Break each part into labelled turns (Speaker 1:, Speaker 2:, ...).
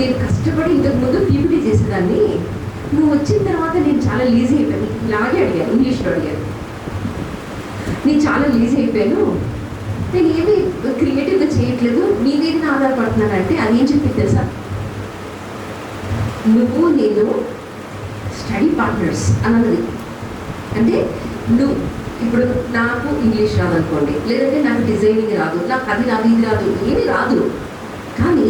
Speaker 1: నేను కష్టపడి ఇంతకుముందు పీపీటీ చేసేదాన్ని, నువ్వు వచ్చిన తర్వాత నేను చాలా లేజీ అయిపోయాను. ఇలాగే అడిగాను, ఇంగ్లీష్లో అడిగాను. నేను చాలా లేజీ అయిపోయాను, నేను ఏమీ క్రియేటివ్గా చేయట్లేదు, నీ మీద ఆధారపడుతున్నానంటే అది ఏం చెప్పింది తెలుసా? నువ్వు నేను స్టడీ పార్ట్నర్స్ అన్నది. అంటే నువ్వు ఇప్పుడు నాకు ఇంగ్లీష్ రాదనుకోండి, లేదంటే నాకు డిజైనింగ్ రాదు, నాకు అది రాదు, ఇది రాదు, ఏమీ రాదు, కానీ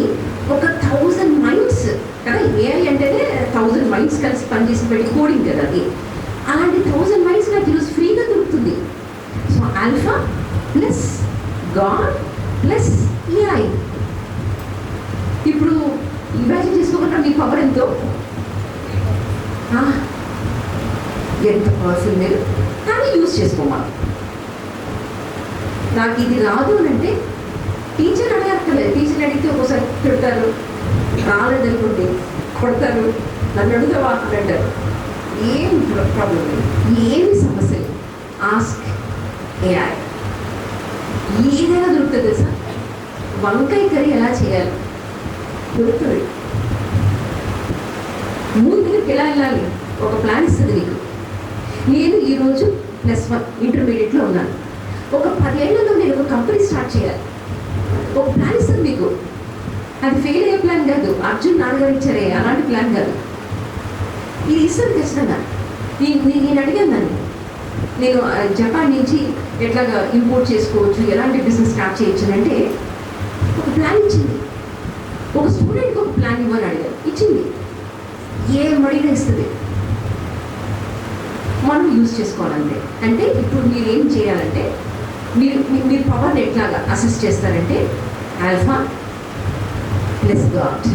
Speaker 1: ఒక 1000 మైండ్స్ కదా, ఏఐ అంటేనే 1000 మైండ్స్ కలిసి పనిచేసి పెట్టి కోడింగ్ కదా అది. అలాంటి 1000 మైండ్స్ నాకు ఈరోజు ఫ్రీగా దొరుకుతుంది. So alpha plus God plus AI. ఇప్పుడు ఇమాజిన్ చేసుకోకుండా మీ పవర్ ఎంతో, ఎంత పవర్ఫుల్ మీరు, కానీ యూజ్ చేసుకోవాలి. నాకు ఇది రాదు అని అంటే టీచర్ అడగక్కర్లేదు. టీచర్ అడిగితే ఒక్కోసారి తిడతారు, రాలేదనుకోండి కొడతారు, నన్ను అడుగుతావా అని అంటారు. ఏం ప్రాబ్లం లేదు, ఏమి సమస్య లేదు. ఆస్క్ ఏఐ, ఏదైనా దొరుకుతుంది తెలుసా? వంకాయ కర్రీ ఎలా చేయాలి దొరుకుతుంది. ముందు ఎలా వెళ్ళాలి ఒక ప్లాన్ ఇస్తుంది నీకు. నేను ఈరోజు +1 ఇంటర్మీడియట్లో ఉన్నాను. ఒక 10 ఏళ్లలో నేను ఒక కంపెనీ స్టార్ట్ చేయాలి, ఒక ప్లాన్ ఇస్తుంది మీకు. అది ఫెయిల్ అయ్యే ప్లాన్ కాదు, అర్జున్ నాన్నగారు ఇచ్చారే అలాంటి ప్లాన్ కాదు, ఇది ఇస్తుంది ఖచ్చితంగా. నేను అడిగాను దాన్ని, నేను జపాన్ నుంచి ఎట్లాగా ఇంపోర్ట్ చేసుకోవచ్చు, ఎలాంటి బిజినెస్ స్టార్ట్ చేయొచ్చు అంటే ఒక ప్లాన్ ఇచ్చింది. ఒక స్టూడెంట్కి ఒక ప్లాన్ ఇవ్వని అడిగారు, ఇచ్చింది. ఏం అడిగినా ఇస్తుంది, మనం యూజ్ చేసుకోవాలంటే. అంటే ఇప్పుడు మీరు ఏం చేయాలంటే మీరు పవర్ని ఎట్లాగా అసెస్ చేస్తారంటే alpha plus God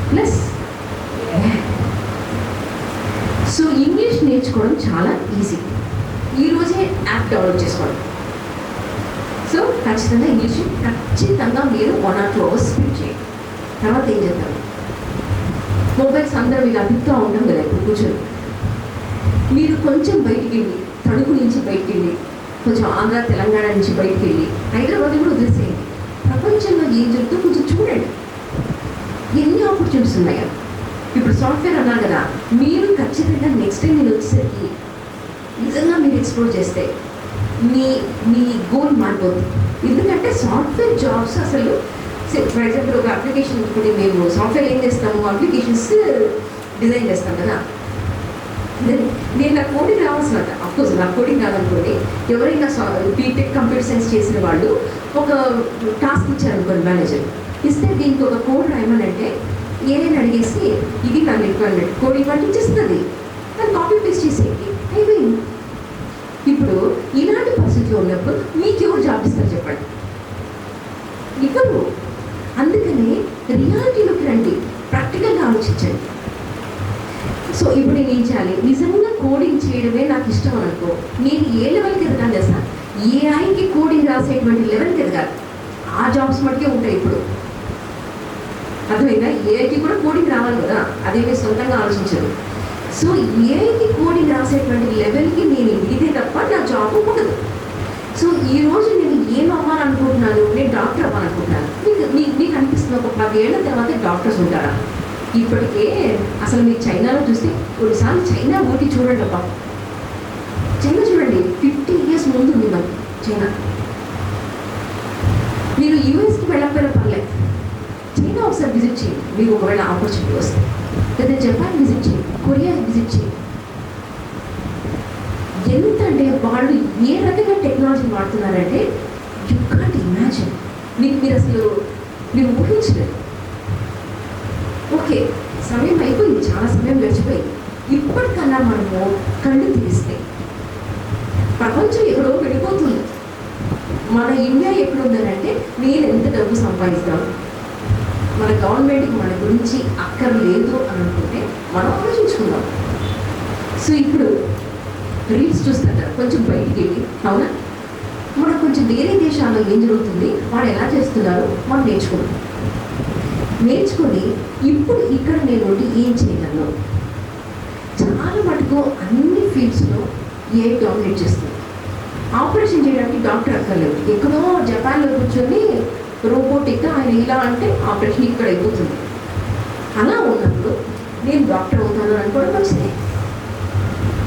Speaker 1: plus. So English నేర్చుకోవడం చాలా ఈజీ. ఈరోజే యాప్ డౌన్లోడ్ చేసుకోండి. సో ఖచ్చితంగా ఇంగ్లీష్ ఖచ్చితంగా మీరు 1 or 2 hours స్పెండ్ చేయండి. తర్వాత ఏం చేస్తారు, మొబైల్స్ అందరూ మీరు అడుగుతూ ఉంటాం కదా ఇప్పుడు కూర్చొని. మీరు కొంచెం బయటికి వెళ్ళి, తణుకు నుంచి బయటికి వెళ్ళి, కొంచెం ఆంధ్ర తెలంగాణ నుంచి బయటికి వెళ్ళి, హైదరాబాద్ కూడా వదిలేసేయండి. ప్రపంచంలో ఏం జరుగుతుందో కొంచెం చూడండి, ఎన్ని ఆపర్చునిటీస్ ఉన్నాయో. ఇప్పుడు సాఫ్ట్వేర్ అన్నారు కదా, మీరు ఖచ్చితంగా నెక్స్ట్ టైం నేను వచ్చేసరికి నిజంగా మీరు ఎక్స్ప్లోర్ చేస్తే మీ గోల్ మారిపోతుంది. ఎందుకంటే సాఫ్ట్వేర్ జాబ్స్ అసలు ఫర్ ఎగ్జాంపుల్ ఒక అప్లికేషన్, ఇప్పుడు మేము సాఫ్ట్వేర్ ఏం చేస్తాము, అప్లికేషన్స్ డిజైన్ చేస్తాం కదా. నేను నాకు కోడింగ్ రావాల్సిన, అఫ్కోర్స్ నాకు కోడింగ్ రాదనుకోండి, ఎవరైనా బీటెక్ కంప్యూటర్ సైన్స్ చేసిన వాళ్ళు ఒక టాస్క్ ఇచ్చారనుకోండి మేనేజర్, ఇస్తే దీనికి ఒక కోడ్ రాయమని అంటే ఏదైనా అడిగేసి ఇది నా రిక్వైర్మెంట్ కోడింగ్ వాళ్ళు ఇచ్చేస్తుంది, దాన్ని కాపీ పేస్ట్ చేసేయండి, అయిపోయింది. ఇప్పుడు ఇలాంటి పరిస్థితిలో ఉన్నప్పుడు మీకు ఎవరు జాబ్ ఇస్తారు చెప్పండి? ఇవ్వరు. అందుకని రియాలిటీలోకి రండి, ప్రాక్టికల్గా ఆలోచించండి. సో ఇప్పుడు నేను ఏం చేయాలి, నిజంగా కోడింగ్ చేయడమే నాకు ఇష్టం అనుకో, నేను ఏ లెవెల్కి ఎదగాలి తెలుసా? ఏఐకి కోడింగ్ రాసేటువంటి లెవెల్కి ఎదగాలి. ఆ జాబ్స్ మటుకే ఉంటాయి ఇప్పుడు, అర్థమైందా? ఏఐకి కూడా కోడింగ్ రావాలి కదా, అదేమి సొంతంగా ఆలోచించదు. సో ఏఐకి కోడింగ్ రాసేటువంటి లెవెల్కి నేను ఎదిగితే తప్ప నా జాబ్ ఉండదు. సో ఈరోజు నేను ఏం అవ్వాలనుకుంటున్నాను, నేను డాక్టర్ అవ్వాలనుకుంటున్నాను. మీకు అనిపిస్తుంది ఒక 10 ఏళ్ల తర్వాత డాక్టర్స్ ఉంటారా? ఇప్పటికే అసలు మీరు చైనాలో చూస్తే కొన్నిసార్లు చైనా ఊటి చూడండి అబ్బా, చైనా చూడండి 50 years ముందు ఉంది మరి చైనా. మీరు యూఎస్కి వెళ్ళకపోయినా పర్లేదు, చైనా ఒకసారి విజిట్ చేయండి, మీకు ఒకవేళ ఆపర్చునిటీ వస్తే. లేదా జపాన్ విజిట్ చేయండి, కొరియా విజిట్ చేయండి. ఎంత అంటే వాళ్ళు ఏ రకంగా టెక్నాలజీ వాడుతున్నారంటే యూ కాంట్ ఇమాజిన్. మీరు అసలు మీరు ఊహించలేదు. ఓకే, సమయం అయిపోయింది, చాలా సమయం గడిచిపోయింది. ఇప్పటికన్నా మనము కళ్ళు తెరిస్తే ప్రపంచం ఎక్కడో వెళ్ళిపోతుంది. మన ఇండియా ఎక్కడుందనంటే నేను ఎంత డబ్బు సంపాదిస్తాను, మన గవర్నమెంట్కి మన గురించి అక్కర్లేదు అని అనుకుంటే మనం ఆలోచించుకుందాం. సో ఇప్పుడు రీల్స్ చూస్తుంటారు కొంచెం బయటికి వెళ్ళి, అవునా, మనం కొంచెం వేరే దేశాల్లో ఏం జరుగుతుంది, వాళ్ళు ఎలా చేస్తున్నారో మనం నేర్చుకొని ఇప్పుడు ఇక్కడ నేను ఏం చేయగలను. చాలా మటుకు అన్ని ఫీల్డ్స్లో ఏఐ డామినేట్ చేస్తుంది. ఆపరేషన్ చేయడానికి డాక్టర్ అక్కర్లేదు, ఎక్కడో జపాన్లో కూర్చొని రోబోటిక్గా ఆయన ఇలా అంటే ఆపరేషన్ ఇక్కడ అయిపోతుంది. అలా ఉన్నప్పుడు నేను డాక్టర్ అవుతాను అనుకోవడం మంచిదే.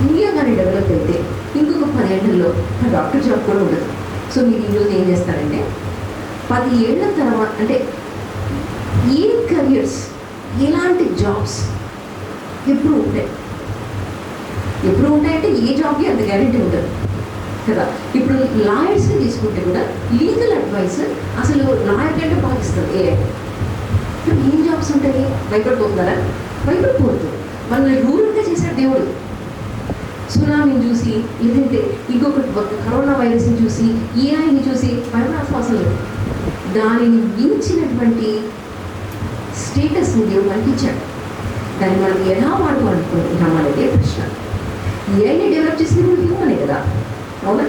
Speaker 1: ఇండియా కానీ డెవలప్ అయితే ఇంకొక 10 ఏళ్లలో ఆ డాక్టర్ జాబ్ కూడా ఉండదు. సో మీరు ఈరోజు ఏం చేస్తారంటే 10 ఏళ్ల తర్వాత అంటే ఏ కెరియర్స్, ఎలాంటి జాబ్స్ ఎప్పుడు ఉంటాయంటే ఏ జాబ్కి అంత గ్యారెంటీ ఉండదు కదా. ఇప్పుడు లాయర్స్ని తీసుకుంటే కూడా లీగల్ అడ్వైస్ అసలు లాయర్ కంటే భావిస్తుంది. ఇప్పుడు ఏం జాబ్స్ ఉంటాయి? భయపడిపోతున్నారా? భయపడిపోవద్దు. మనల్ని రూరల్గా చేశాడు దేవుడు. సునామీని చూసి, లేదంటే ఇంకొకటి కరోనా వైరస్ని చూసి, ఏఐని చూసి భయపడాల్సిన అవసరం లేదు. దానిని మించినటువంటి స్టేటస్ని దేవుడు మనకి ఇచ్చాడు. దాన్ని మనం ఎలా వాడుకోవాలనుకుంటున్నాం అనేది ప్రశ్న. ఏఐని డెవలప్ చేసింది కూడా హ్యూమనే కదా, అవునా?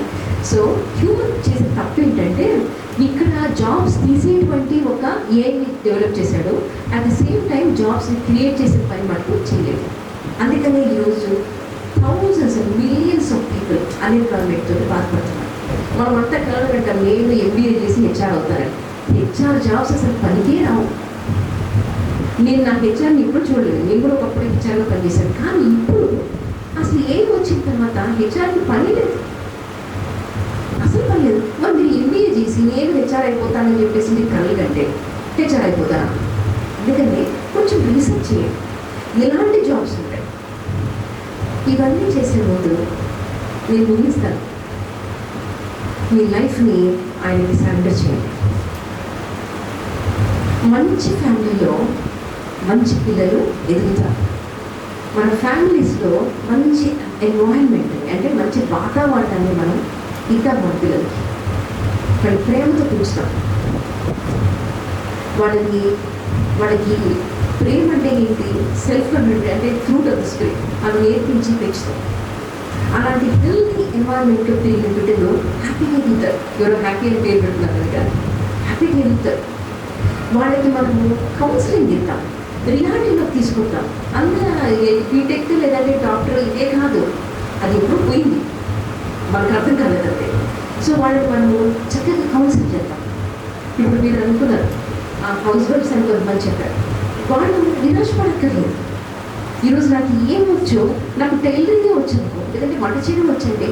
Speaker 1: సో హ్యూమన్ చేసే తప్పు ఏంటంటే ఇక్కడ జాబ్స్ తీసేటువంటి ఒక ఏఐని డెవలప్ చేశాడు, అట్ ద సేమ్ టైం జాబ్స్ని క్రియేట్ చేసే పని మటుకు చేయలేదు. అందుకనే ఈరోజు thousands and millions of people unemployment తోటి బాధపడుతున్నారు. మనం అంతా కలగంట నేను ఎంబీఏ చేసి హెచ్ఆర్ అవుతారని. హెచ్ఆర్ జాబ్స్ అసలు పనికే రావు. నేను నా హెచ్ఆర్ని ఇప్పుడు చూడలేదు. నేను కూడా ఒకప్పుడు హెచ్ఆర్లో పనిచేశాను. కానీ ఇప్పుడు అసలు ఏం వచ్చిన తర్వాత హెచ్ఆర్కి పని లేదు, అసలు పని లేదు. మరి మీరు ఎంబీఏ చేసి నేను హెచ్ఆర్ అయిపోతానని చెప్పేసి మీరు కలగంటే హెచ్ఆర్ అయిపోతారా? ఎందుకంటే కొంచెం రీసెర్చ్ చేయండి, ఎలాంటి జాబ్స్ ఉంటాయి. ఇవన్నీ చేసే ముందు నేను ముగిస్తాను. మీ లైఫ్ని ఆయనకి సరెండర్ చేయండి. మంచి ఫ్యామిలీలో మంచి పిల్లలు ఎదుగుతారు. మన ఫ్యామిలీస్లో మంచి ఎన్వైరన్మెంట్ అంటే మంచి వాతావరణాన్ని మనం ఇద్దాం. మన పిల్లలకి వాళ్ళ ప్రేమతో పెంచుతాం. వాళ్ళకి ప్రేమ అంటే ఏంటి, సెల్ఫ్ కంట్రోల్ అంటే ఫ్రూట్ ఆఫ్ ద స్పిరిట్ అవి నేర్పించి పెంచుతాం. అలాంటి హెల్తీ ఎన్వైరన్మెంట్లో పెరిగిన బిడ్డలు హ్యాపీగా ఎదుగుతారు. ఎవరో హ్యాపీ అని పేరు పెడుతున్నారు కదా, హ్యాపీగా ఎదుగుతారు. వాళ్ళకి మనము కౌన్సిలింగ్ ఇద్దాం, రియాలిటీలోకి తీసుకుంటాం. అందరూ బీటెక్ లేదంటే డాక్టర్ ఇదే కాదు, అది ఎప్పుడు పోయింది, మనకు అర్థం కాలేదంటే. సో వాళ్ళకి మనము చక్కగా కౌన్సిల్ చేద్దాం. ఇప్పుడు మీరు అనుకున్నారు ఆ హౌస్ వైఫ్స్ అని కొంతమంది చెప్పారు, వాళ్ళు నిరాశపడక్కర్లేదు. ఈరోజు నాకు ఏమొచ్చో, నాకు టైలరింగే వచ్చనుకో, లేదంటే వంట చేయడం వచ్చండి,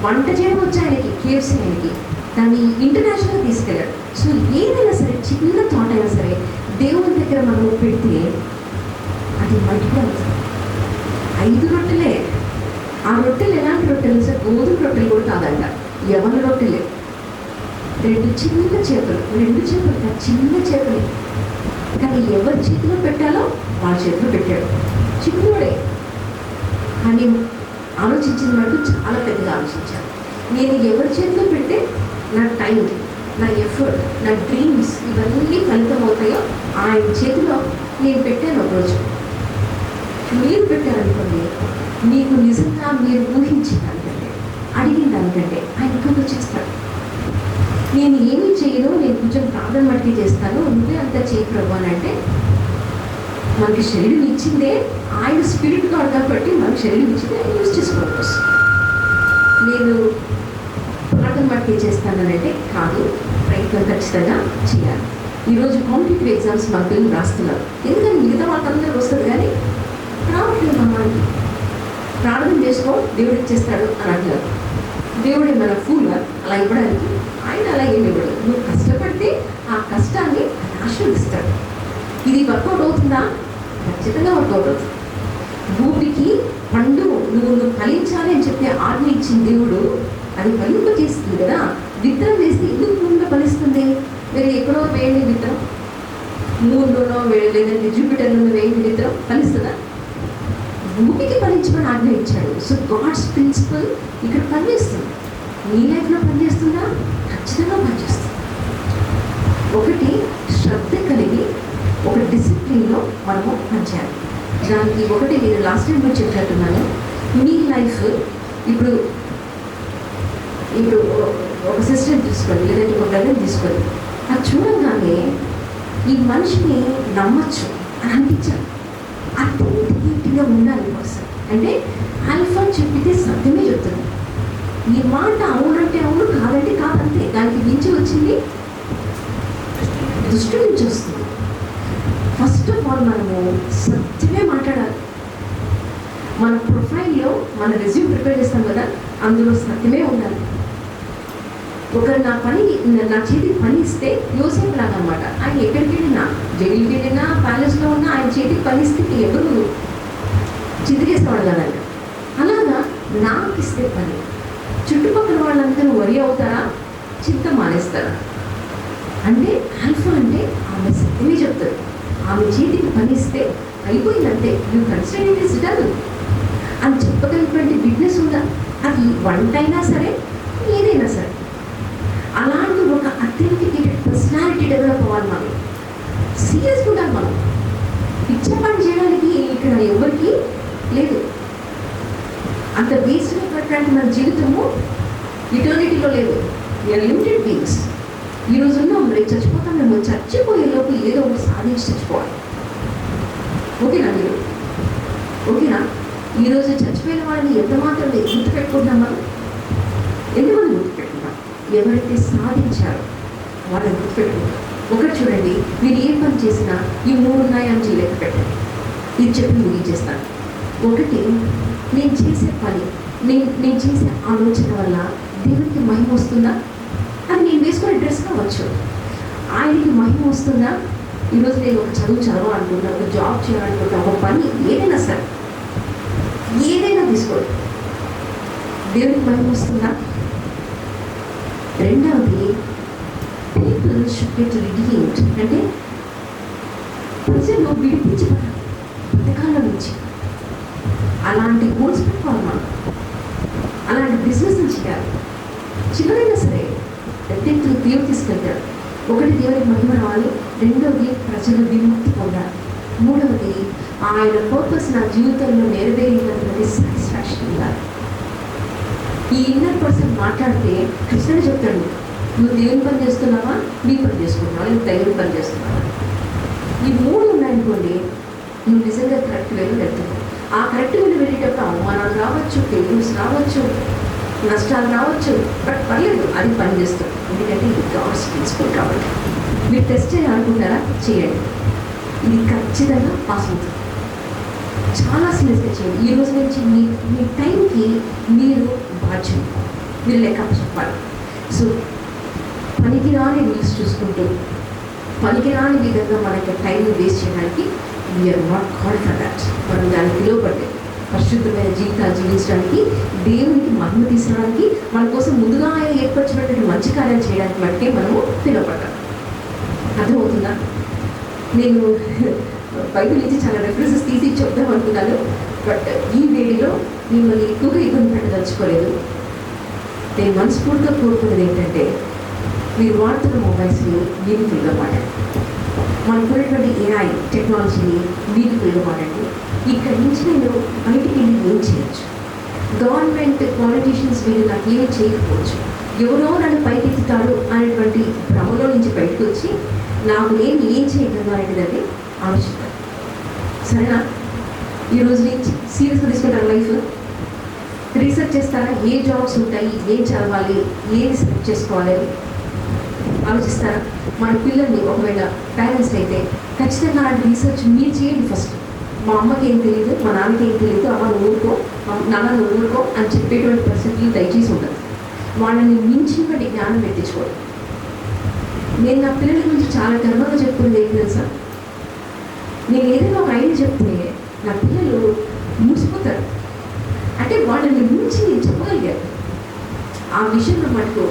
Speaker 1: వంట చేయడం వచ్చి ఆయనకి కేఎఫ్సీ ఆయనకి దాన్ని ఇంటర్నేషనల్గా తీసుకెళ్ళాడు. సో ఏదైనా సరే చిన్న థాట్ అయినా సరే దేవుని దగ్గర మనం పెడితే అది మల్టిపుల్ అవుతుంది. 5 రొట్టెలే. ఆ రొట్టెలు ఎలాంటి రొట్టెలు సార్? గోధుమ రొట్టెలు కూడా కాదంట, ఎవరి రొట్టెలే. 2 చిన్న చేపలు చిన్న చేపలు, కానీ ఎవరి చేతిలో పెట్టాలో వాళ్ళ చేతిలో పెట్టాడు. చిన్నోడే కానీ ఆలోచించిన వాడు చాలా పెద్దగా ఆలోచించాను. నేను ఎవరి చేతిలో పెడితే నా టైం, నా ఎఫర్ట్, నా డ్రీమ్స్ ఇవన్నీ ఫలితం అవుతాయో ఆయన చేతిలో నేను పెట్టాను. ఒకరోజు మీరు పెట్టారనుకోండి, మీకు నిజంగా మీరు ఊహించిన దానికంటే, అడిగిన దానికంటే ఆయన ఎక్కువగా చేస్తాడు. నేను ఏమీ చేయను, నేను కొంచెం ప్రార్థన మట్టికి చేస్తాను, నువ్వే అంతా చేయి ప్రభు అని అంటే, మనకి శరీరం ఇచ్చిందే ఆయన స్పిరిట్ గాడ్ కాబట్టి మనకి శరీరం ఇచ్చిందే ఆయన యూజ్ చేసుకోవచ్చు. నేను ప్రార్థన మట్టికి చేస్తానంటే కాదు, ప్రయత్నం ఖచ్చితంగా చేయాలి. ఈరోజు కాంపిటేటివ్ ఎగ్జామ్స్ మన పిల్లలు రాస్తున్నారు. ఎందుకని మిగతా వాళ్ళందరూ వస్తుంది కానీ రావట్లేదు. మనకి ప్రార్థన చేసుకో దేవుడు ఇచ్చేస్తాడు అని అంటారు. దేవుడే మన ఫూల్ అలా ఇవ్వడానికి. ఆయన అలా ఏమి ఇవ్వడు. నువ్వు కష్టపడితే ఆ కష్టాన్ని ఆశీర్వదిస్తాడు. ఇది వర్కౌట్ అవుతుందా? ఖచ్చితంగా వర్కౌట్ అవుతుంది. భూమికి పండు నువ్వు ఫలించాలి అని చెప్పి ఆజ్ఞ ఇచ్చిన దేవుడు అది ఫలింప చేస్తుంది కదా. విత్తనం వేస్తే ఎందుకు భూమిలో ఫలిస్తుంది? మీరు ఎక్కడో వేయండి విత్తనం, మూన్లోనో లేదంటే జూపిటర్లోనో వేయండి విత్తనం, ఫలిస్తుందా? భూమికి ఫలించమని ఆజ్ఞ ఇచ్చాడు. సో గాడ్స్ ప్రిన్సిపల్ ఇక్కడ పనిచేస్తుంది. నీ లైఫ్లో పనిచేస్తుందా? ఖచ్చితంగా పనిచేస్తుంది. ఒకటి శ్రద్ధ కలిగి ఒక డిసిప్లిన్లో మనము పనిచేయాలి. దానికి ఒకటి నేను లాస్ట్ టైం కూడా చెప్పినట్టున్నాను. మీ లైఫ్ ఇప్పుడు ఒక సిస్టర్ని తీసుకోండి, లేదంటే ఒక బ్రదర్ని తీసుకోండి. అది చూడంగానే ఈ మనిషిని నమ్మచ్చు అని అనిపించాలి. అతీతిగా ఉండాలి పర్సన్. అంటే ఆల్ఫా చెప్పితే సత్యమే చెప్తుంది. ఈ మాట అవునంటే అవును, కాదంటే కాదంతే. దానికి మించి వచ్చింది దృష్టి నుంచి వస్తుంది. ఫస్ట్ ఆఫ్ ఆల్ మనము సత్యమే మాట్లాడాలి. మన ప్రొఫైల్లో మన రెజ్యూమ్ ప్రిపేర్ చేస్తాం కదా, అందులో సత్యమే ఉండాలి. ఒకరు నా చేతికి పని ఇస్తే యోసేపు లాగా అనమాట. ఆయన ఎక్కడికి వెళ్ళినా, జైలుకి వెళ్ళినా, ప్యాలెస్లో ఉన్నా ఆయన చేతికి పని ఇస్తే ఎవరు చితికేసేవాడు కదా. అలాగా నాకు ఇస్తే పని చుట్టుపక్కల వాళ్ళందరూ వరి అవుతారా, చింత మానేస్తారా? అంటే ఆల్ఫా అంటే ఆమె సత్యమే చెప్తారు. ఆమె చేతికి పని ఇస్తే అయిపోయిందంటే you consider it is done అని చెప్పగలిగినటువంటి బిజినెస్ ఉందా? అది వంట అయినా సరే, ఏదైనా సరే. అలాంటి ఒక అథెంటికేటెడ్ పర్సనాలిటీ డెవలప్ అవ్వాలి. మనం సీరియస్గా ఉండాలి. మనం పిచ్చ పని చేయడానికి ఇక్కడ ఎవరికి లేదు. అంత వేస్ట్ అయినటువంటి మన జీవితము ఇటర్నిటీలో లేదు. We are limited beings. ఈరోజు ఉన్నాం, రేపు చచ్చిపోతాం. మేము చచ్చిపోయే లోపు ఏదో ఒకటి సాధించి చచ్చిపోవాలి. ఓకేనా మీరు? ఓకేనా? ఈరోజు చచ్చిపోయిన వాళ్ళని ఎంత మాత్రం గుర్తుపెట్టుకుంటున్నాం మనం? ఎంతమంది గుర్తుపెట్టుకుంటాం? ఎవరైతే సాధించారో వాళ్ళని గుర్తుపెట్టుకుంటాం. ఒకటి చూడండి, మీరు ఏ పని చేసినా ఈ 3 ఉన్నాయని లెక్క పెట్టండి. ఇది చెప్పి ముగించేస్తాను. ఒకటి, నేను చేసే పని, నేను చేసే ఆలోచన వల్ల దేవునికి మహిమ వస్తుందా? అది నేను వేసుకునే డ్రెస్ కావచ్చు. ఆయనకి మహిమ వస్తుందా? ఈరోజు నేను ఒక చదువు చదవాలనుకుంటున్నా, ఒక జాబ్ చేయాలనుకుంటున్నా, ఒక పని ఏదైనా సరే, ఏదైనా తీసుకోండి, దేవునికి మహిమ వస్తుందా? రెండవది, పీపుల్ షుడ్ గెట్ రిడీమ్డ్. అంటే ప్రజలు విడిపించబడాలి పథకాల నుంచి. అలాంటి గోల్స్ పెట్టుకోవాలి మనం. అలాంటి బిజినెస్ చేయాలి. చిన్నదైనా సరే ఎత్తెత్తుకు దేవుడు తీసుకెళ్తాడు. ఒకటి, దేవునికి మహిమ రావాలి. రెండవది, ప్రజలు విముక్తి పొందాలి. మూడవది, ఆయన పర్పస్ నా జీవితంలో నెరవేరినటువంటి సాటిస్ఫాక్షన్ ఉండాలి. ఈ ఇన్నర్ పర్సన్ మాట్లాడితే కృష్ణుడు చెప్తాడు, నువ్వు దేవుని పని చేస్తున్నావా, నీ పని చేసుకుంటున్నావా, నువ్వు దేవుని పని చేస్తున్నావా? ఈ 3 ఉన్నాయనుకోండి, నువ్వు నిజంగా కరెక్ట్ వేలో వెళ్తున్నావు. ఆ కరెక్ట్ వేలో వెళ్ళేటప్పుడు అవమానాలు రావచ్చు, ఫెయిల్యూర్స్ రావచ్చు, నష్టాలు రావచ్చు, బట్ పర్లేదు, అది పని చేస్తుంది. ఎందుకంటే ఇది గాడ్స్ ప్రిన్సిపల్ కాబట్టి. మీరు టెస్ట్ చేయాలనుకుంటారా? చేయండి. ఇది ఖచ్చితంగా పాస్ అవుతుంది. చాలా సీరియస్గా చేయండి. ఈ రోజు నుంచి మీ టైంకి మీరు బాధ్యత, మీరు లెక్క చెప్పాలి. సో పనికిరాని రీల్స్ చూసుకుంటూ, పనికిరాని విధంగా మనకి టైంని వేస్ట్ చేయడానికి we are not called for that. మనం దానికి పిలువబడ్డాయి పరిశుద్ధమైన జీవితాలు జీవించడానికి, దేవునికి మహిమ తీసుకోవడానికి, మన కోసం ముందుగా ఆయన ఏర్పరిచినటువంటి మంచి కార్యాలు చేయడానికి బట్టి మనము పిలువబడ్డాం. అర్థమవుతుందా? నేను బైబిల్ నుంచి చాలా రెఫరెన్సెస్ తీసి చెప్దాం అనుకున్నాను, బట్ ఈ వేడిలో మిమ్మల్ని ఎక్కువగా ఇబ్బంది పెట్టదలుచుకోలేదు. నేను మనస్ఫూర్తిగా కోరుకునేది ఏంటంటే, మీరు వాడుతున్న మొబైల్స్ని మీనింగ్ఫుల్గా వాడండి. మనకున్నటువంటి ఏఐ టెక్నాలజీని మీనింగ్ఫుల్గా వాడండి. ఇక్కడి నుంచి నేను బయటికి వెళ్ళి ఏం చేయొచ్చు? గవర్నమెంట్ పాలిటీషియన్స్ మీరు నాకు ఏమి చేయకపోవచ్చు, ఎవరో నన్ను పైకెత్తుతాడు అనేటువంటి భ్రమలో నుంచి బయటకు వచ్చి నాకు నేను ఏం చేయగలను అనేది ఆలోచిస్తాను. సరేనా? ఈరోజు నుంచి సీరియస్గా తీసుకుంటారు. లైఫ్ రీసెర్చ్ చేస్తారా? ఏ జాబ్స్ ఉంటాయి, ఏం చదవాలి, ఏది సెలెక్ట్ చేసుకోవాలి ఆలోచిస్తారా? మన పిల్లల్ని ఒకవేళ పేరెంట్స్ అయితే ఖచ్చితంగా అలాంటి రీసెర్చ్ మీరు చేయండి. ఫస్ట్ మా అమ్మకి ఏం తెలియదు, మా నాన్నకి ఏం తెలియదు, అమ్మ నువ్వు ఊరుకో, నాన్న నువ్వు ఊరుకో అని చెప్పేటువంటి పరిస్థితులు దయచేసి ఉండదు. వాళ్ళని మించినటువంటి జ్ఞానం పెట్టించుకోవాలి. నేను నా పిల్లల గురించి చాలా గర్వంగా చెప్పుకునేది ఏంటి తెలుసా? నేను ఏదైనా ఒక ఐడియా చెప్తే నా పిల్లలు ముసిపోతారు. అంటే వాళ్ళని మించి నేను చెప్పగలిగాను. ఆ విషయంలో మటుకు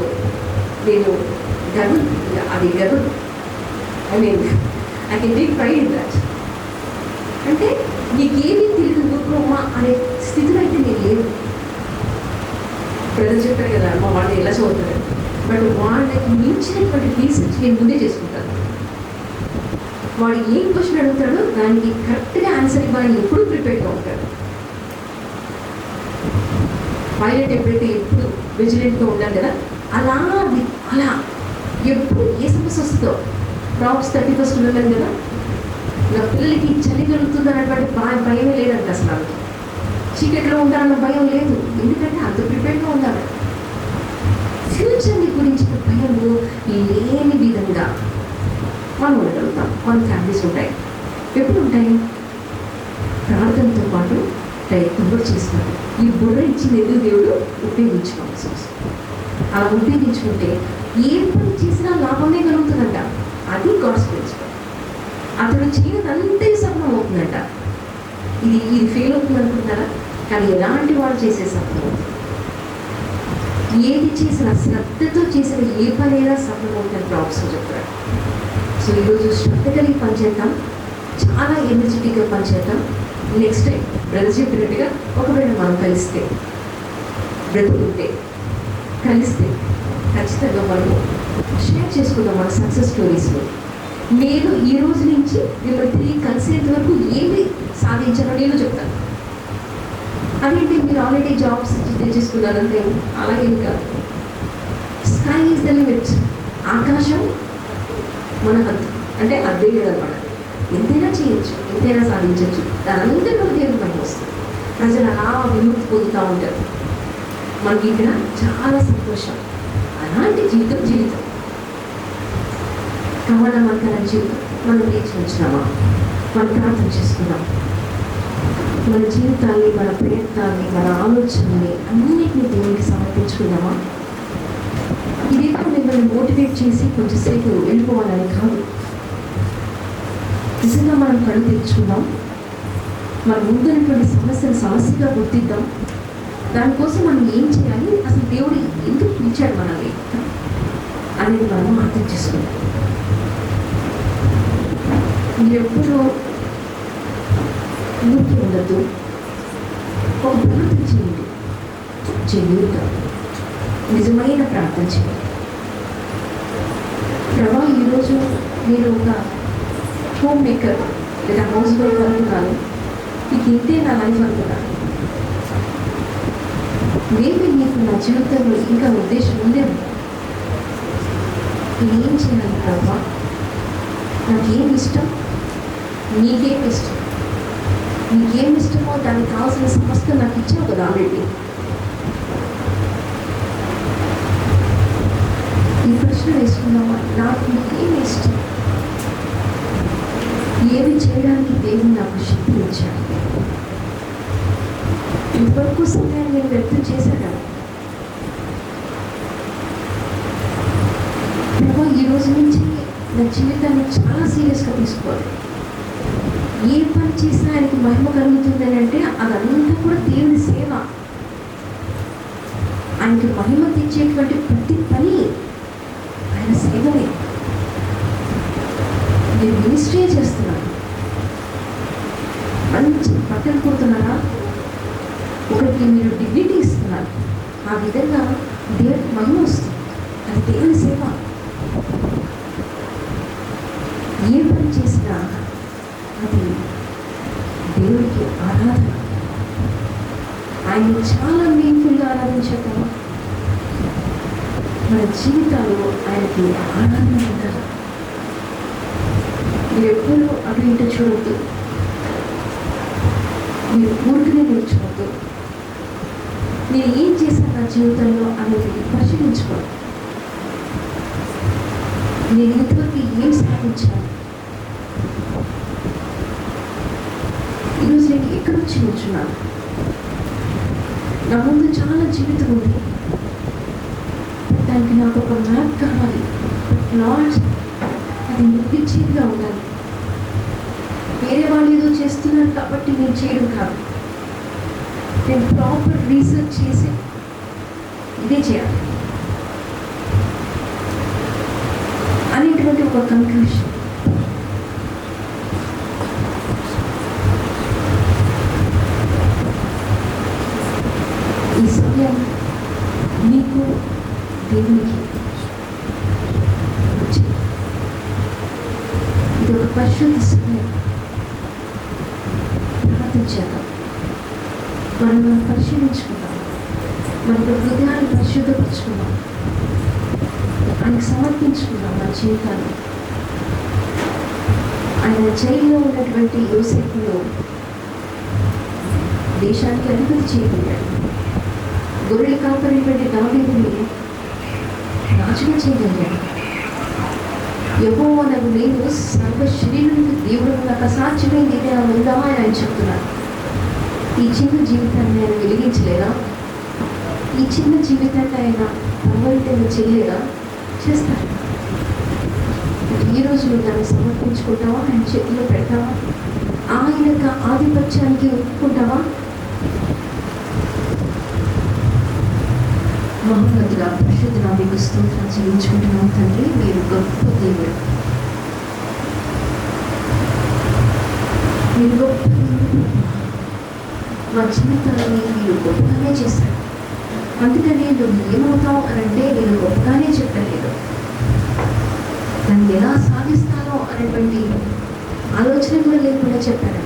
Speaker 1: నేను గర్వం I can take pride in that. అంటే నీకేమీ తెలియదు ఊరుకోమ్మా అనే స్థితిలో అయితే నేను లేదు. ప్రజలు చెప్పారు కదా అమ్మ వాళ్ళు ఎలా చదువుతారు, బట్ వాళ్ళకి మించినటువంటి రీసెర్చ్ నేను ముందే చేసుకుంటాను. వాడు ఏం క్వశ్చన్ అడుగుతాడో దానికి కరెక్ట్గా ఆన్సర్ ఇవ్వాలని ఎప్పుడు ప్రిపేర్గా ఉంటాడు. పైలట్ ఎప్పుడైతే ఎప్పుడు విజిలెంట్గా ఉండాలి కదా, అలా ఎప్పుడు ఏ సమస్య వస్తుందో. ప్రాబ్స్ 31st వెళ్ళాను కదా, నా పిల్లలకి చలి కలుగుతుంది అన్నటువంటి భయమే లేదంట. అసలు వాళ్ళకి చీకట్లో ఉండాలన్న భయం లేదు, ఎందుకంటే అంత ప్రిపేర్గా ఉండాలి. ఫ్యూచర్ని గురించిన భయము లేని విధంగా మనం ఉండగలుగుతాం. మన ఫ్యామిలీస్ ఉంటాయి. ఎప్పుడు ఉంటాయి? ప్రార్థనతో పాటు ప్రయత్నం కూడా చేస్తున్నారు. ఈ బుర్ర ఇచ్చిన ఎదురు దేవుడు ఉపయోగించుకోవాల్సి వస్తుంది. అలా ఉపయోగించుకుంటే ఏ పని చేసినా లాభమే కలుగుతుందంట. అది గాడ్స్ ప్రిన్సిపల్. అతను చేయదంతే సఫలం అవుతుందంట. ఇది ఫెయిల్ అవుతుంది అనుకుంటారా? కానీ ఎలాంటి వాడు చేసే సఫలం అవుతుంది. ఏది చేసినా శ్రద్ధతో చేసిన ఏ పనైనా సఫలం అవుతుందని ప్రాబ్స్ చెప్తారు. సో ఈరోజు శ్రద్ధ కలిగి పనిచేద్దాం, చాలా ఎనర్జెటిక్గా పనిచేద్దాం. నెక్స్ట్ టైం బ్రదర్ చెప్పినట్టుగా ఒకవేళ మనం కలిస్తే, బ్రతుకుంటే కలిస్తే ఖచ్చితంగా మనము షేర్ చేసుకుందాం మన సక్సెస్ స్టోరీస్లో. నేను ఈ రోజు నుంచి మిమ్మల్ని తిరిగి కలిసేంత వరకు ఏమి సాధించానో నేను చెప్తాను. అదేంటి మీరు ఆల్రెడీ జాబ్స్ తెచ్చేసుకున్నారంటే అలాగే కాదు. Sky is the limit. ఆకాశం మన హద్దు, అంటే అద్దే లేదన్నమాట. ఎంతైనా చేయొచ్చు, ఎంతైనా సాధించవచ్చు. దానంతలో దేవుడు మనకు వస్తుంది. ప్రజలు అలా విముక్తి పొందుతూ ఉంటారు. మనకి ఇక్కడ చాలా సంతోషం. అలాంటి జీవితం కావాలా మనకు అలాంటి జీవితం మనం లేచి వచ్చినామా? మనం ప్రార్థన చేసుకున్నాం. మన జీవితాన్ని, మన ప్రయత్నాన్ని, మన ఆలోచనని అన్నిటినీ దేవునికి సమర్పించుకున్నామా? ఇదేదో మిమ్మల్ని మోటివేట్ చేసి కొంచెంసేపు వెళ్ళిపోవాలని కాదు. నిజంగా మనం కళ్ళు తెచ్చుకుందాం. మన ముందున్నటువంటి సమస్యగా గుర్తిద్దాం. దానికోసం మనం ఏం చేయాలి, అసలు దేవుడు ఎందుకు పిలిచాడు మనల్ని అనేది మనం అర్థం చేసుకుందాం. మీరు ఎప్పుడూ ఊరికి ఉండద్దు. ఒక ప్రార్థన చేయండి, చెయ్యుగా నిజమైన ప్రార్థన చేయండి. ప్రభా, ఈరోజు నేను ఒక హోమ్ మేకర్ లేదా హౌస్ వైఫ్ అనుకున్నాను, నీకు ఇంతే నా లైఫ్ అనుకున్నాను. మేబీ నీకు నా జీవితంలో ఇంకా ఉద్దేశం ఉందేమో. నేనేం చేయాలి ప్రభా? నాకేం ఇష్టం, నీకేం ఇష్టం, నీకేం ఇష్టమో దానికి కావాల్సిన సమస్త నాకు ఇచ్చావు కదా ఆల్రెడీ. ఈ ప్రశ్న వేసుకున్నామా? నాకు ఏమి ఇష్టం, ఏమి చేయడానికి దేవుడు నాకు శక్తి ఇచ్చాడు. ఇంతవరకు సమయాన్ని నేను వ్యక్తం చేశాను. ప్రభు, ఈ రోజు నుంచి నా జీవితాన్ని చాలా సీరియస్గా తీసుకోవాలి. ఏ పని చేసినా ఆయనకి మహిమ కలుగుతుందని అంటే అదంతా కూడా దేవుని సేవ. ఆయనకి మహిమ తెచ్చేటువంటి ప్రతి పని ఆయన సేవనే. నేను మినిస్ట్రీ చేస్తున్నాను. మంచి బట్టలు కుడుతున్నారా? ఒకరికి మీరు డిగ్నిటీ ఇస్తున్నారు. ఆ విధంగా దేవుడికి మహిమ వస్తుంది. అది దేవుని సేవ. ఏ పని చేసినా అది దేవుడికి ఆరాధన. ఆయన చాలా మీనింగ్ఫుల్గా ఆరాధించగలమా? మన జీవితాల్లో ఆయనకి ఆరాధన ఉంటారు. మీరు ఎప్పుడూ అటు ఇటు చూడద్దు. మీరు ఊరికనే నేర్చుకోవద్దు. నేను ఏం చేశాను నా జీవితంలో అనేది పరిశీలించుకోవాలి. నేను ఇంతవరకు ఏం సాధించాను, ఈరోజు నేను ఎక్కడి నుంచి కూర్చున్నాను, నా ముందు చాలా జీవితం ఉంది, దానికి నాకు ఒక మ్యాప్ కావాలి. లార్డ్, అది ముగించేదిగా ఉండాలి. వేరే వాళ్ళు ఏదో చేస్తున్నారు కాబట్టి నేను చేయడం కాదు. నేను ప్రాపర్ రీసెర్చ్ చేసి ఇదే చేయాలి అనేటువంటి ఒక కన్క్లూషన్. ఈ సమయం నీకు దేవునికి ఇది ఒక పరిశుద్ధ సమయం. ప్రార్థించాక మనం పరిశీలించుకుందాం. మన హృదయాన్ని పరిశుద్ధపరచుకుందాం. ఆయనకు సమర్పించుకుందాం మన జీవితాన్ని. ఆయన జైల్లో ఉన్నటువంటి యోసేపును దేశానికి అధిపతి చేయగలిగాడు. గొర్రెలు కాపరినటువంటి దావీదుని రాజుగా చేయగలిగాడు. యెహోవా నాకు నేను సర్వ శరీరానికి దేవుడు నాకు నాకు అసాధ్యమైంది ఇదే ఉందా అని ఆయన చెప్తున్నారు. ఈ చిన్న జీవితాన్ని ఆయన వెలిగించలేదా? ఈ చిన్న జీవితాన్ని ఆయన ప్రభావితంగా చేయలేదా? చేస్తారు. ఈరోజు నువ్వు దాన్ని సమర్పించుకుంటావా? ఆయన చేతిలో పెడతావా? ఆయన యొక్క ఆధిపత్యానికి ఒప్పుకుంటావా? మహోన్నతుడా, పరిశుద్ధుడా, మీకు స్తోత్రం చెల్లించుకుంటున్నాం తండ్రి. మీరు గొప్ప దేవుడు, మీరు గొప్ప దేవుడు. మా జీవితాన్ని మీరు గొప్పగానే చేశారు. అందుకని నువ్వు ఏమవుతావు అని అంటే నేను గొప్పగానే చెప్పలేదు, దాన్ని ఎలా సాధిస్తానో అనేటువంటి ఆలోచన కూడా లేకుండా చెప్పాను.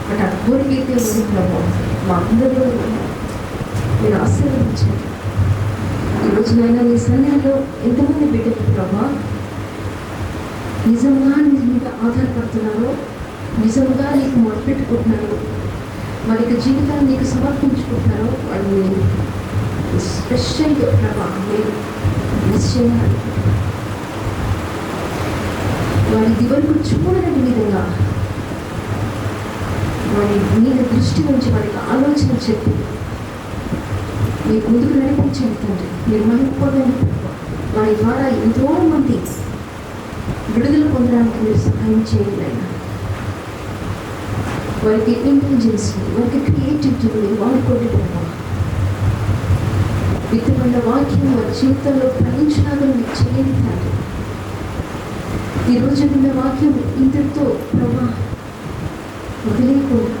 Speaker 1: బట్ ఆ కోరికైతే ఉంది ప్రభావం మా అందరూ మీరు ఆశీర్వదించండి. ఈరోజు నాయన నీ సన్నిధిలో ఎంతమంది బిడ్డలు ప్రభా నిజంగా నీ మీద ఆధారపడుతున్నారో, నిజంగా నీకు మొదలుపెట్టుకుంటున్నారో, వారి యొక్క జీవితాన్ని నీకు సమర్పించుకుంటున్నారో వాళ్ళని స్పెషల్గా ప్రభా మీరు నిశ్చయాలు వారి దివరకు చూడని విధంగా వారి మీద దృష్టి నుంచి వారికి ఆలోచన చెప్పి మీరు ముందుకు నడిపించండి తండ్రి. మీరు మహిమపొందండి. వారి ద్వారా ఎంతో మంది విడుదల పొందడానికి మీరు సహాయం చేయండి అయినా. వారికి ఇంటెలిజెన్స్ని, వారికి క్రియేటివిటీని వాడుకోండి ప్రభావ. విత్తమైన వాక్యం వారి జీవితంలో ఫలించడానికి మీకు చేయండి తండ్రి. ఈరోజు విన్న వాక్యం ఇంతటితో ప్రభా వదిలేకుండా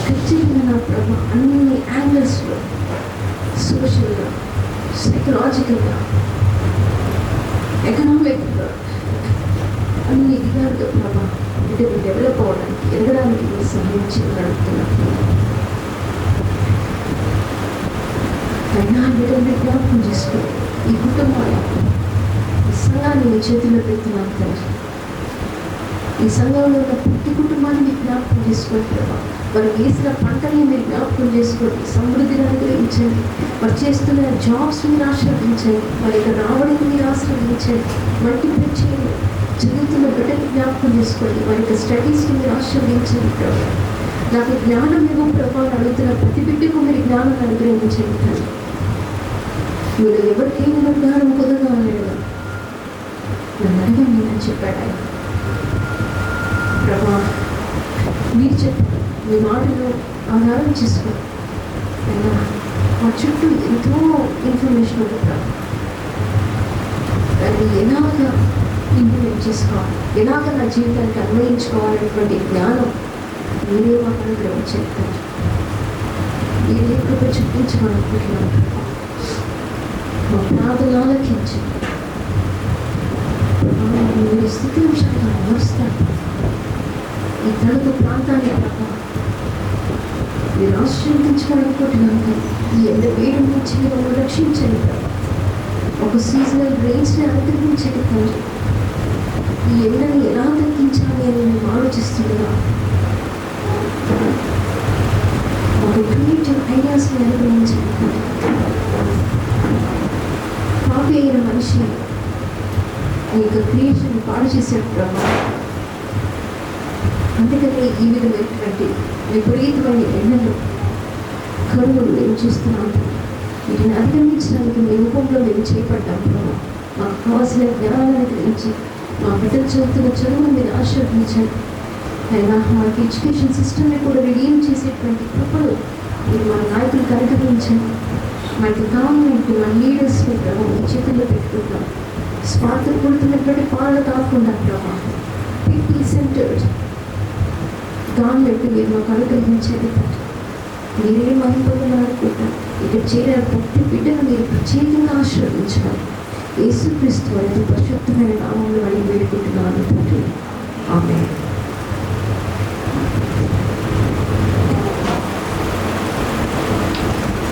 Speaker 1: ఖచ్చితంగా ప్రభా అన్ని యాంగిల్స్లో, సోషల్గా, సైకలాజికల్గా, ఎకనామిక్గా, అన్ని విధాలుగా ప్రభా బిడ్డలు డెవలప్ అవ్వడానికి, ఎదగడానికి మీరు సహాయం చేయగలుగుతున్నారు. అయినా బిడ్డలు జ్ఞాపకం చేసుకుని ఈ కుటుంబాలు ఈ సంఘాన్ని మీ చేతిలో పెడుతున్నాను తండ్రి. ఈ సంఘంలో ఉన్న ప్రతి కుటుంబాన్ని మీరు జ్ఞాపకం చేసుకోండి ప్రభా. వారు వేసిన పంటని మీరు జ్ఞాపకం చేసుకోండి, సమృద్ధిని అనుగ్రహించండి. వారు చేస్తున్న జాబ్స్ మీరు ఆశీర్వదించండి, వారి యొక్క రావడానికి మీరు ఆశీర్వదించండి, మల్టిప్లై చేయండి. చదువుతున్న బిడ్డని జ్ఞాపకం చేసుకోండి, వారి యొక్క స్టడీస్ని మీరు ఆశీర్వదించండి ప్రభా. నాకు జ్ఞానం ఏమో ప్రభావం అడుగుతున్న ప్రతి బిడ్డకు మీరు జ్ఞానం అనుగ్రహించండి తండ్రి. మీరు ఎవరికైనా జ్ఞానం కుదరగా ఉన్నాడు నన్ను అడగండి అని చెప్పాడు ఆయన. ప్రభా మీరు చెప్పారు, మీ మాటలు ఆధారం చేసుకోండి అయినా మా చుట్టూ ఎంతో ఇన్ఫర్మేషన్ ఉంది ప్రభా. దాన్ని ఎలాగా ఇంప్లిమెంట్ చేసుకోవాలి, ఎలాగ నా జీవితానికి అన్వయించుకోవాలనేటువంటి జ్ఞానం మీరే మాకు అనుగ్రహించండి తండ్రి. మీరే కృప చూపించమనుకుంటున్నాను. మా ప్రార్థన ఆలకించి మీరు స్థితి అంశాలను మారుస్తారు. ఈ తణుకు ప్రాంతాన్ని ప్రభావ మీరు ఆశీర్వదించాలనుకుంటున్నాను. ఈ ఎండ వేడి నుంచి మీరు రక్షించండి ప్రభావ. ఒక సీజనల్ రేంజ్ని అనుగ్రహించండి తండ్రి. ఈ ఎండని ఎలా తగ్గించాలి అని మేము ఆలోచిస్తున్నా ఒక క్రియేటివ్ ఐడియాస్ని అనుగ్రహించండి తండ్రి. పాపి అయిన మనిషి ఈ యొక్క క్రియేషన్ పాడు చేశాడు ప్రభావ. అందుకని ఈ విధమైనటువంటి విపరీతమైన ఎండలు, కరువులు మేము చూస్తున్నాం. వీటిని అధిగమించడానికి మీ రూపంలో మేము చేపట్టాం ప్రభావ. మాకు కావాల్సిన జ్ఞానాన్ని గ్రహించి మా బిడ్డలు చదువుతున్న చదువును మీరు ఆశీర్వదించండి అయినా. మాకు ఎడ్యుకేషన్ సిస్టమ్ని కూడా రిడీమ్ చేసేటువంటి కృపలు మీరు మా నాయకులకు అనుగ్రహించండి. మనకి గవర్నమెంట్, మన లీడర్స్ని ప్రభావ మీ చేతుల్లో పెట్టుకుంటాం. స్వార్థపూరితమైనటువంటి పాలన కాకుండా ప్రభావ పీపుల్ సెంటర్డ్ గవర్నమెంట్ మీరు మాకు అనుగ్రహించండి. మీరే మహిమనుకుంటారు. ఇక్కడ చేరిన ప్రతి బిడ్డను మీరు ప్రత్యేకంగా ఆశీర్వదించాలి. యేసుక్రీస్తు వారి పరిశుద్ధమైన నామములో వేడుకుంటున్నాను తండ్రి. ఆమేన్.